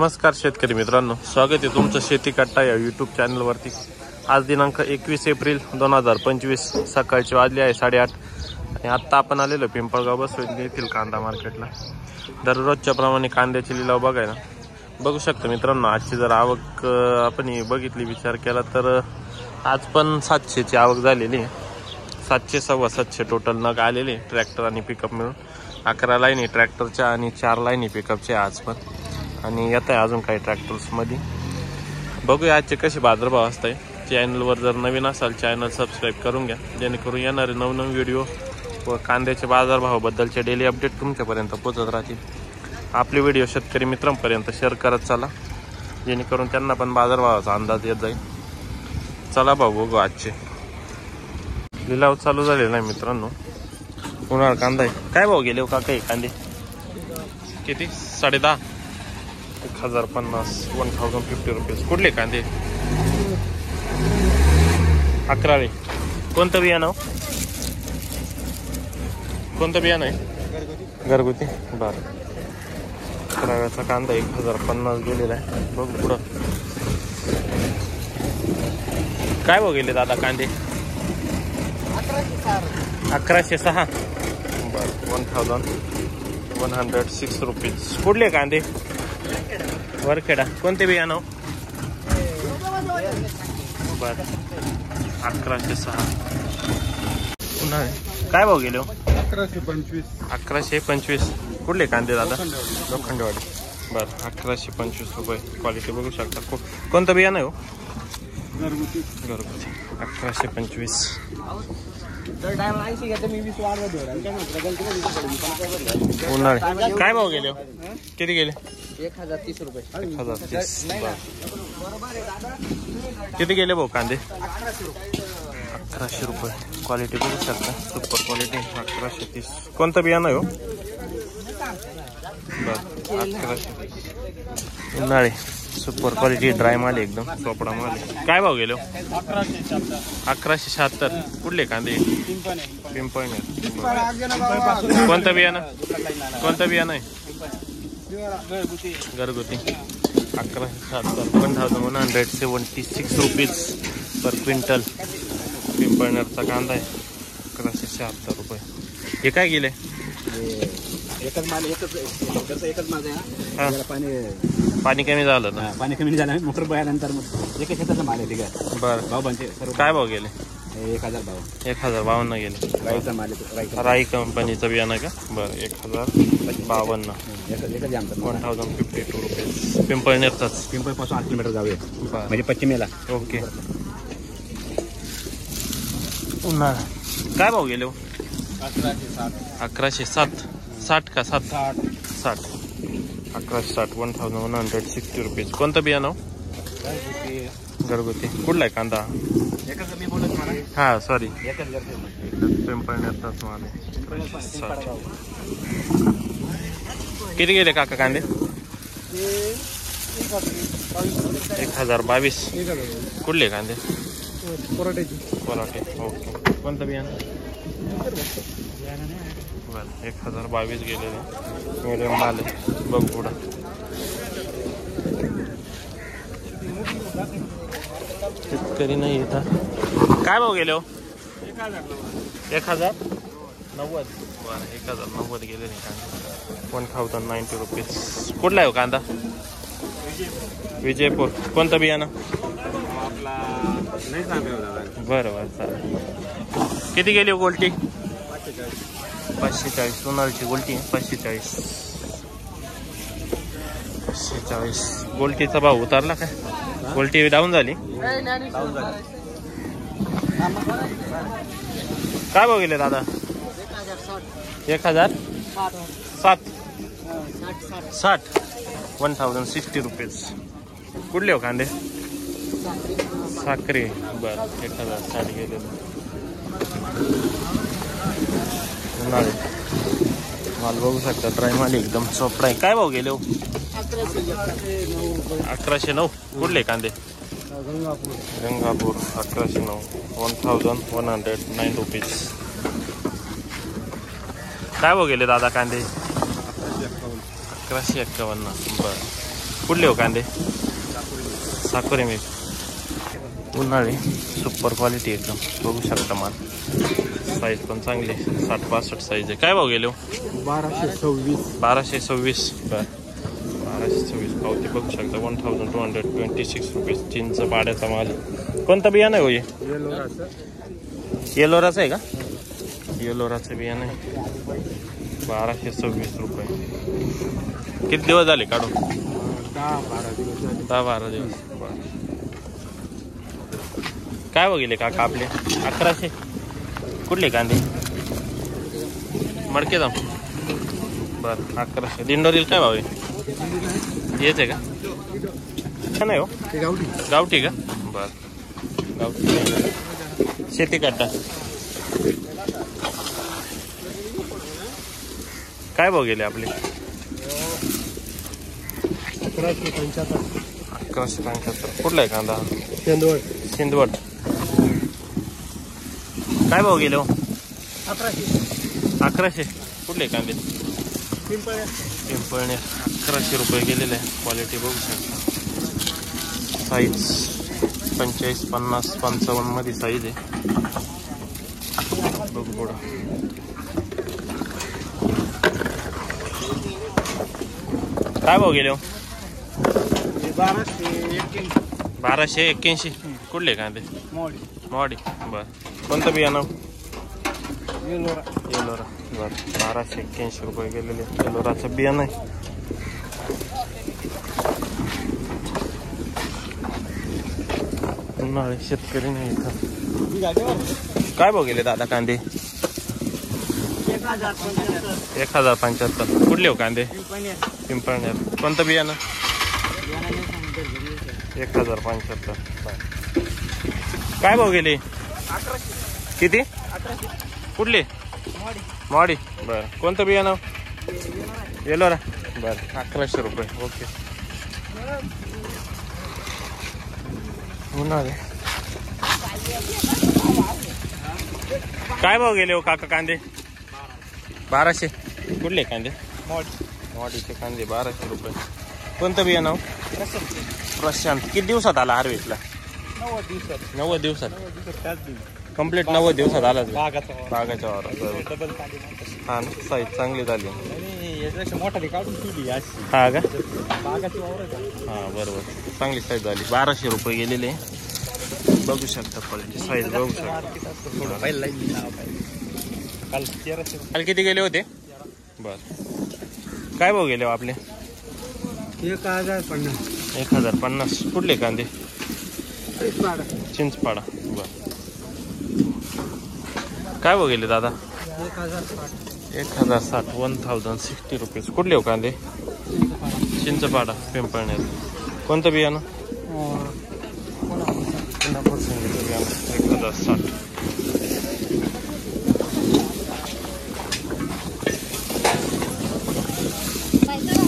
नमस्कार शेतकरी मित्रांनो, स्वागत आहे तुमचं शेती कट्टा या यूट्यूब चॅनलवरती। आज दिनांक 21 एप्रिल 2025 सकाळचे वाजले आहे 8:30 आणि आत्ता आपण आलेलो पिंपळगाव बसवली येथील कांदा मार्केटला। दररोजच्या प्रमाणे कांद्याची लिलाव बघायला बघू शकता मित्रांनो। आजची जर आवक आपण बघितली विचार केला तर आज पण 700 ची आवक झालेली आहे। 700 सव्वा 700 टोटल नग आलेले ट्रॅक्टर आणि पिकअप मिळून। 11 लाईनी ट्रॅक्टरच्या आणि 4 लाईनी पिकअपच्या आज पण, आणि येत आहे अजून काही ट्रॅक्टर्स मध्ये। बघूया आजचे कसे बाजारभाव असतात। चॅनलवर जर नवीन असाल चॅनल सबस्क्राईब करून घ्या, जेणेकरून येणारे नवनवीन व्हिडिओ व कांद्याचे बाजारभावाबद्दलचे डेली अपडेट तुमच्यापर्यंत पोहोचत राहतील। आपले व्हिडिओ शेतकरी मित्रांपर्यंत शेअर करत चला, जेणेकरून त्यांना पण बाजारभावाचा अंदाज येत जाईल। चला भाऊ बघू आजचे लिलाव चालू झालेला आहे मित्रांनो। उन्हाळा कांदा आहे। काय भाव गेले हो काका हे कांदे? किती? 10.5 1050 1050 रुपीज। कुठले कांदे? 11 कोणतं बियाणं? कोणतं बियाणं आहे? घरगुती। बरं, 11चा कांदा 1050 गेलेला आहे। बघ पुढं काय भाव गेले दादा कांदे? 1106। बरं, 1106 रुपीज। कुठले कांदे? वरखेडा। कोणते बियाणं? बरं, 1106। काय भाव गेले? 1125। 1125। कुठले कांदे दादा? लोखंडवाडी। बरं, 1125 रुपये। क्वालिटी बघू शकता। कोणतं बियाणं आहे हो? घरगुती। 1125। उन्हाळे काय भाव गेले? किती गेले? 1030 रुपये। 1030। किती गेले भाऊ कांदे? 1100 रुपये। क्वालिटी बघू शकता, सुपर क्वालिटी। 1130। कोणतं बियाणं आहे हो? बरं, 1100। उन्हाळे सुपर क्वालिटी ड्राय माल एकदम चोपडा माल। काय भाव गेले? 1176। कुठले कांदे? पिंपळनेर। कोणतं बियाणं? कोणतं बियाणं आहे? घरगुती। 1176 1176 रुपीज पर क्विंटल पिंपळनेरचा कांदा आहे। 1176 रुपये। हे काय गेले? एकच माल आहे। पाणी कमी झालं ना? पाणी कमी झालं मोटर बयानंतर मग एकच शेताचा माल आहे। ठीक आहे। बरं, भाव बनते। काय भाव गेले? 1052 गेले। राईचा माल आहे। राई कंपनीचं बियाणं का? बरं, 1052। 1052 रुपये। पिंपळनेरचाच। पिंपळपासून 8 किलोमीटर जाऊया, म्हणजे पश्चिमेला। ओके। उन्हाळा काय भाव गेले? 1107। 60 का 7? 60। 1160 1160 रुपीज। कोणतं बियाणं? घरगुती। कुठला आहे कांदा? हा सॉरी, पिंपळनेरचाच माल आहे। 60। किती गेले काका कांदे? 1022। कुठले कांदे? पराठे। ओके। कोणतं बियाणं? बरं, 1022 गेलेले मीडियम माल आहे। बघ पुढं शेतकरी नाही येतात। काय भाव गेले हो? 1090। बरं, 1090 गेले नाही कांदा। 1090 रुपीज। कुठला आहे हो कांदा? विजयपूर। कोणतं बियाणं? बरं बरं, चालेल। किती गेली हो गोल्टी? 540। सोनारची गोल्टी 540। 540। गोल्टीचा भाव उतारला काय? गोल्टी डाऊन झाली? काय भाव गेले दादा? 1060। 1060 रुपीज। कुठले हो कांदे? साखरे। बरं, 1060 गेले। उन्हाळे माल बघू शकता, ड्राय माल एकदम चोपडा आहे। काय भाव गेले हो? 1109। कुठले कांदे? गंगापूर। 1109 1109 रुपीज। काय भाव गेले दादा कांदे? 1151। बरं, कुठले हो कांदे? साकोरे मिक्स उन्हाळी सुपर क्वालिटी एकदम बघू शकता माल. साईज पण चांगली 60-65 साईज आहे. काय भाव गेले हो? 1226. बरं 1226 पावती बघू शकता. 1226 रुपीज. चिंच पाड्याचा माल. कोणतं बियाणं आहे हो हे? येलोराचं आहे का? येलोराचं बियाणं आहे. 1226 रुपये. किती दिवस झाले काढून? 10-12 दिवस. बरं काय बघितले काका आपले? 1100. कुठले कांदे? मडके जाम. बरं 1100. दिंडोरील काय भाव आहे? हेच आहे का? नाही हो गावठी का? बरं गावठी शेती करता. काय भाव गेले आपले? 1175. कुठला आहे कांदा? सिंदवड. काय भाव गेले हो? 1100. कुठले कांदे? पिंपळणे. 1100 रुपये गेलेले आहे. क्वालिटी बघू शकता. साईज 45, 50, 55 मध्ये साईज आहे. बघू पुढं. काय भाव गेले हो? 1281. कुठले कांदे? मोडी. बरं कोणतं बियाणं? येलोरा. बरं 1281 रुपये गेलेले. येलोराचं बियाणं आहे. उन्हाळे शेतकरी नाही इथं. काय भाव गेले दादा कांदे? 1075. कुठले हो कांदे? पिंपळनेर. कोणतं बियाणं? 1075. काय भाव गेले? किती? कुठले? मॉडी. बरं कोणतं बियाणं? येलोरा. बरं 1100 रुपये. ओके. उन्हाळे. काय भाव गेले हो काका कांदे? 1200. कुठले कांदे? मॉडीचे कांदे 1200 रुपये. कोणतं बियाणं? प्रशांत. किती दिवसात आला हार्वेस्टला? 90 दिवसात. कम्प्लीट 90 दिवसात आला. बागाच्या वावरात. हा ना साईज चांगली झाली. हा का? हा बरोबर चांगली साईज झाली. 1200 रुपये गेलेले बघू शकता. क्वालिटी साईज बघू शकता. काल किती गेले होते? बर काय भाव गेले हो आपले? 1050. कुठले कांदे? चिंचपाडा. बर काय भाव गेले दादा? 1060. 1060 रुपीज. कुठले हो कांदे? चिंचपाडा पिंपळनेर. कोणतं बियाणं? 1060.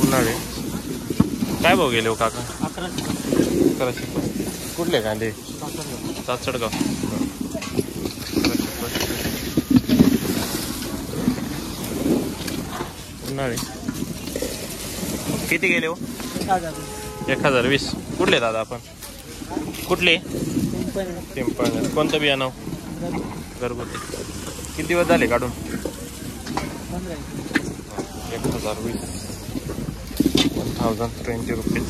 उन्हाळे. काय भाव गेले हो काका? 1100. कुठले कांदे? सासडगाव. उन्हाळे. किती गेले हो? 1020. कुठले दादा आपण? कुठले? पिंपळनेर. कोणतं बियाणं? घरगुती. किती दिवस झाले काढून? 1020. 1020 रुपीज.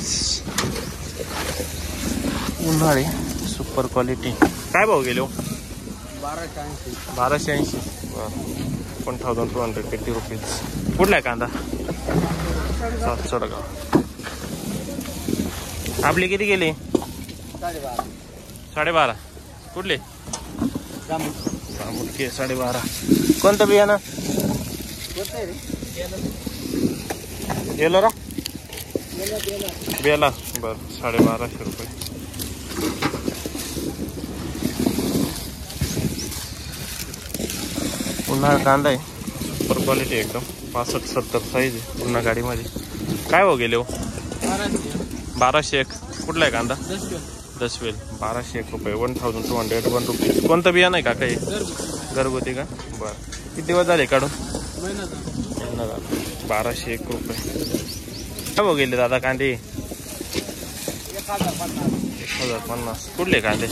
उन्हाळे सुपर क्वालिटी. काय भाव गेले हो? 1280. 1250 रुपीज. कुठला आहे कांदा? सासडगाव. आपले किती गेले? 12.5. कुठले? मुटके 12.5. कोणतं बियाणं? येलोरा. बेला. बरं 1250 रुपये. उन्हाळा कांदा आहे सुपर क्वालिटी एकदम. 65-70 साईज आहे पूर्ण गाडीमध्ये. काय भाव गेले हो? 1201. कुठला आहे कांदा? दसवेल. 1201 रुपये. 1201 रुपीज. कोणतं बियाणं आहे काका हे? घरगुती का? बरं किती दिवस झाले काढून? 1201 रुपये. काय भाव गेले दादा कांदे? 1050. कुठले कांदे?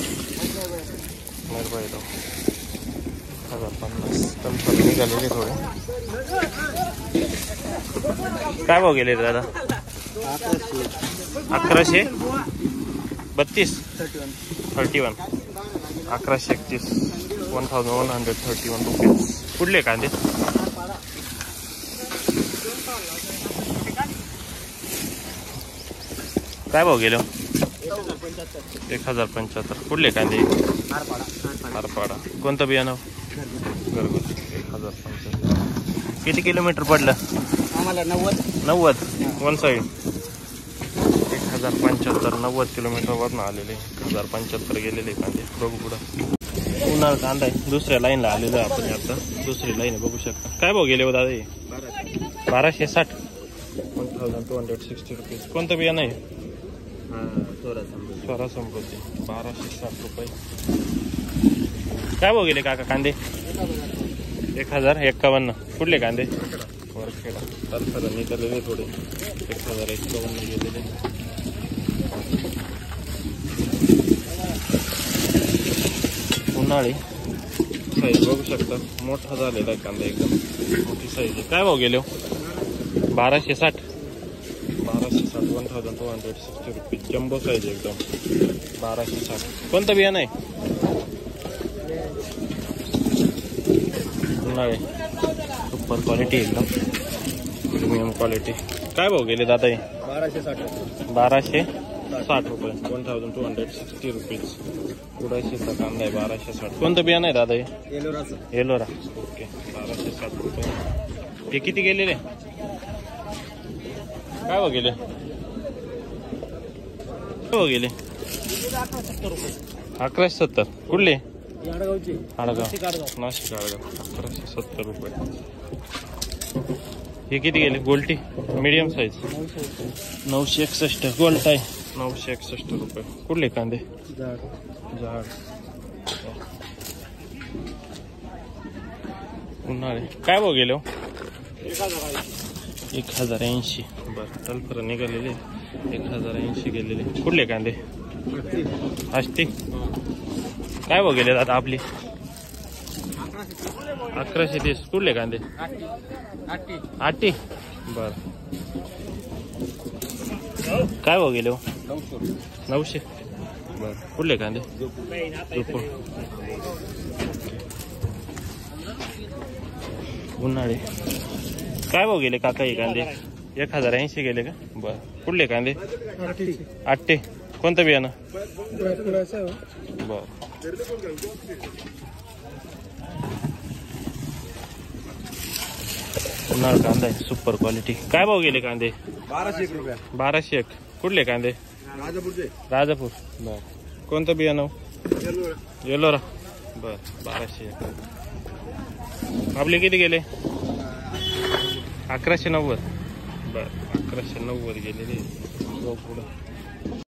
1050. तलफर निघालेले थोडे. काय भाव गेले दादा? 1132. 31. 1131. 1131 रुपीज. कुठले कांदे? काय भाव गेलो? 1075. कुठले कांदे? हारपाडा. कोणतं बियाणं? घरगुती. 1075. किती किलोमीटर पडलं आम्हाला? 90. One side. 1075. 90 किलोमीटर वरनं आलेले. 1075 गेलेले कांदे. बघू पुढं. उन्हाळा कांदा आहे. दुसऱ्या लाईनला आलेलो आहे आपण आता. दुसरी लाईन बघू शकता. काय भाव गेले हो दादा? 1260. 1260 रुपीज. कोणतं बियाणं आहे? स्वरा समृद्धी. 1260 रुपये. काय भाव गेले काका कांदे? 1051. कुठले कांदे? वरखेडा. तलफर निघालेले थोडे. 1051 गेलेले. उन्हाळी साईज बघू शकता. मोठा झालेला आहे कांदा. एकदम मोठी साईज आहे. काय भाव गेले? 1260. 1260. 1260 जम्बो साईज एकदम. 1260. कोणतं बियाणं आहे? उन्हाळे. सुपर क्वालिटी एकदम. Premium quality. काय भाव गेले दादा? 1260 रुपये. 1260 रुपीज. उडाशीचा कांदा आहे. 1260. कोणतं बियाणं आहे दादा? एलोरा. ओके. 1260 रुपये. हे किती गेलेले? काय भाव गेले? 1170. कुठले? आडगाव. नाशिक आडगाव. 1170 रुपये. हे किती गेले? गोल्टी मीडियम साईज. 961. गोल्ट आहे. 961 रुपये. कुठले कांदे? झाड. उन्हाळे. काय भाव गेले? 1080. बरं. तलफर निघालेले. 1080 गेलेले. कुठले कांदे? आष्टी. काय भाव गेले आता आपली? 1130. कुठले कांदे? 80. बर. काय भाव गेले? 900. बर. कुठले कांदे? उन्हाळे. काय भाव गेले काका हे कांदे? 1080 गेले का? बर. कुठले कांदे? 80. कोणतं बियाणं? बर. उन्हाळा कांदा आहे. Super quality. काय भाव गेले कांदे? 1201 रुपये. 1201. कुठले कांदे? राजापूर. बर. कोणतं बियाणं? येलोरा. बर. 1201. आपले किती गेले? 1190. बर. 1190 गेलेले. पुढं.